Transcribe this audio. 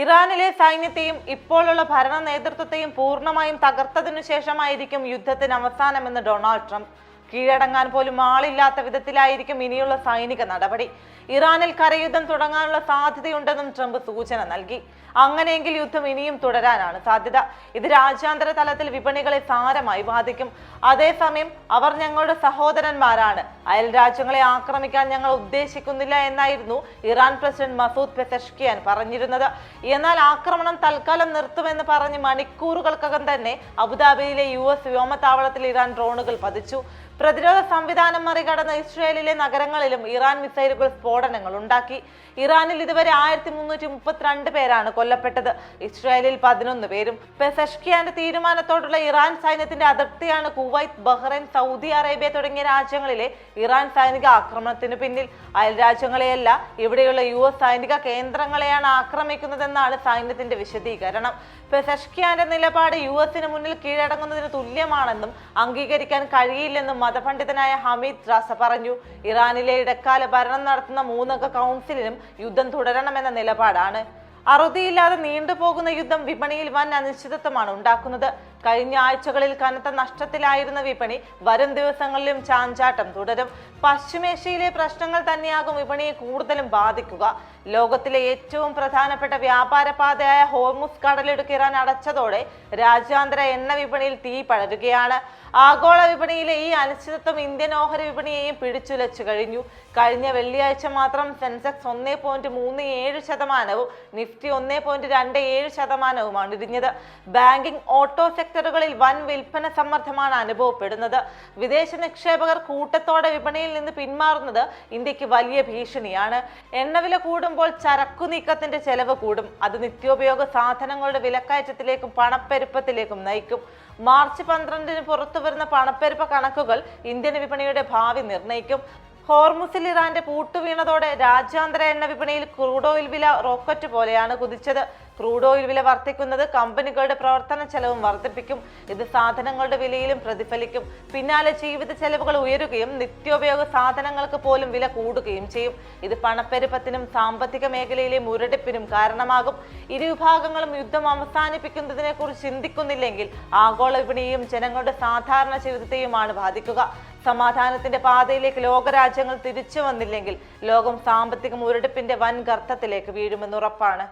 ഇറാനിലെ സൈന്യത്തെയും ഇപ്പോഴുള്ള ഭരണ നേതൃത്വത്തെയും പൂർണ്ണമായും തകർത്തതിനു ശേഷമായിരിക്കും യുദ്ധത്തിന് അവസാനമെന്ന് ഡൊണാൾഡ് ട്രംപ്. കീഴടങ്ങാൻ പോലും ആളില്ലാത്ത വിധത്തിലായിരിക്കും ഇനിയുള്ള സൈനിക നടപടി. ഇറാനിൽ കരയുദ്ധം തുടങ്ങാനുള്ള സാധ്യതയുണ്ടെന്നും ട്രംപ് സൂചന നൽകി. അങ്ങനെയെങ്കിൽ യുദ്ധം ഇനിയും തുടരാനാണ് സാധ്യത. ഇത് രാജ്യാന്തര തലത്തിൽ വിപണികളെ സാരമായി ബാധിക്കും. അതേസമയം അവർ ഞങ്ങളുടെ സഹോദരന്മാരാണ്, അയൽ രാജ്യങ്ങളെ ആക്രമിക്കാൻ ഞങ്ങൾ ഉദ്ദേശിക്കുന്നില്ല എന്നായിരുന്നു ഇറാൻ പ്രസിഡന്റ് മസൂദ് പെസഷ്കിയാൻ പറഞ്ഞിരുന്നത്. എന്നാൽ ആക്രമണം തൽക്കാലം നിർത്തുമെന്ന് പറഞ്ഞ് മണിക്കൂറുകൾക്കകം തന്നെ അബുദാബിയിലെ US വ്യോമത്താവളത്തിൽ ഇറാൻ ഡ്രോണുകൾ പതിച്ചു. പ്രതിരോധ സംവിധാനം മറികടന്ന് ഇസ്രായേലിലെ നഗരങ്ങളിലും ഇറാൻ മിസൈലുകൾ സ്ഫോടനങ്ങൾ ഉണ്ടാക്കി. ഇറാനിൽ ഇതുവരെ 1332 പേരാണ് കൊല്ലപ്പെട്ടത്, ഇസ്രായേലിൽ 11 പേരും. പെസഷ്കിയാന്റെ തീരുമാനത്തോടുള്ള ഇറാൻ സൈന്യത്തിന്റെ അതിർത്തിയാണ് കുവൈത്ത്, ബഹ്റൈൻ, സൗദി അറേബ്യ തുടങ്ങിയ രാജ്യങ്ങളിലെ ഇറാൻ സൈനിക ആക്രമണത്തിന് പിന്നിൽ. അയൽ രാജ്യങ്ങളെയല്ല, ഇവിടെയുള്ള US സൈനിക കേന്ദ്രങ്ങളെയാണ് ആക്രമിക്കുന്നതെന്നാണ് സൈന്യത്തിന്റെ വിശദീകരണം. പെസഷ്കിയാന്റെ നിലപാട് US മുന്നിൽ കീഴടങ്ങുന്നതിന് തുല്യമാണെന്നും അംഗീകരിക്കാൻ കഴിയില്ലെന്നും മതപണ്ഡിതനായ ഹമീദ് റാസ പറഞ്ഞു. ഇറാനിലെ ഇടക്കാല ഭരണം നടത്തുന്ന 3 അംഗ കൗൺസിലിനും യുദ്ധം തുടരണമെന്ന നിലപാടാണ്. അറുതിയില്ലാതെ നീണ്ടുപോകുന്ന യുദ്ധം വിപണിയിൽ വൻ അനിശ്ചിതത്വമാണ് ഉണ്ടാക്കുന്നത്. കഴിഞ്ഞ ആഴ്ചകളിൽ കനത്ത നഷ്ടത്തിലായിരുന്ന വിപണി വരും ദിവസങ്ങളിലും ചാഞ്ചാട്ടം തുടരും. പശ്ചിമേഷ്യയിലെ പ്രശ്നങ്ങൾ തന്നെയാകും വിപണിയെ കൂടുതലും ബാധിക്കുക. ലോകത്തിലെ ഏറ്റവും പ്രധാനപ്പെട്ട വ്യാപാര പാതയായ ഹോർമുസ് കടലിടുക്ക് ഇറാൻ അടച്ചതോടെ രാജ്യാന്തര എണ്ണ വിപണിയിൽ തീ പടരുകയാണ്. ആഗോള വിപണിയിലെ ഈ അനിശ്ചിതത്വം ഇന്ത്യൻ ഓഹരി വിപണിയെയും പിടിച്ചുലച്ചു കഴിഞ്ഞു. കഴിഞ്ഞ വെള്ളിയാഴ്ച മാത്രം സെൻസെക്സ് 1.37%, നിഫ്റ്റി 1.27%മാണ് ഇടിഞ്ഞത്. ബാങ്കിംഗ്, ഓട്ടോ സെക്ടറുകളിൽ വൻ വിൽപ്പന സമ്മർദ്ദമാണ് അനുഭവപ്പെടുന്നത്. വിദേശ നിക്ഷേപകർ കൂട്ടത്തോടെ വിപണിയിൽ നിന്ന് പിന്മാറുന്നത് ഇന്ത്യക്ക് വലിയ ഭീഷണിയാണ്. എണ്ണവില കൂടുമ്പോൾ ചരക്കു നീക്കത്തിന്റെ ചെലവ് കൂടും. അത് നിത്യോപയോഗ സാധനങ്ങളുടെ വിലക്കയറ്റത്തിലേക്കും പണപ്പെരുപ്പത്തിലേക്കും നയിക്കും. മാർച്ച് 12-ന് പുറത്തു വരുന്ന പണപ്പെരുപ്പ കണക്കുകൾ ഇന്ത്യൻ വിപണിയുടെ ഭാവി നിർണ്ണയിക്കും. ഹോർമുസിൽ ഇറാന്റെ പൂട്ടുവീണതോടെ രാജ്യാന്തര എണ്ണ വിപണിയിൽ ക്രൂഡ് ഓയിൽ വില റോക്കറ്റ് പോലെയാണ് കുതിച്ചത്. ക്രൂഡ് ഓയിൽ വില വർദ്ധിക്കുന്നത് കമ്പനികളുടെ പ്രവർത്തന ചെലവും വർദ്ധിപ്പിക്കും. ഇത് സാധനങ്ങളുടെ വിലയിലും പ്രതിഫലിക്കും. പിന്നാലെ ജീവിത ചെലവുകൾ ഉയരുകയും നിത്യോപയോഗ സാധനങ്ങൾക്ക് പോലും വില കൂടുകയും ചെയ്യും. ഇത് പണപ്പെരുപ്പത്തിനും സാമ്പത്തിക മേഖലയിലെ മുരടിപ്പിനും കാരണമാകും. ഇരുവിഭാഗങ്ങളും യുദ്ധം അവസാനിപ്പിക്കുന്നതിനെ കുറിച്ച് ചിന്തിക്കുന്നില്ലെങ്കിൽ ആഗോള വിപണിയെയും ജനങ്ങളുടെ സാധാരണ ജീവിതത്തെയുമാണ് ബാധിക്കുക. സമാധാനത്തിന്റെ പാതയിലേക്ക് ലോകരാജ്യങ്ങൾ തിരിച്ചു വന്നില്ലെങ്കിൽ ലോകം സാമ്പത്തിക മുരടിപ്പിന്റെ വൻ ഗർത്തത്തിലേക്ക് വീഴുമെന്നുറപ്പാണ്.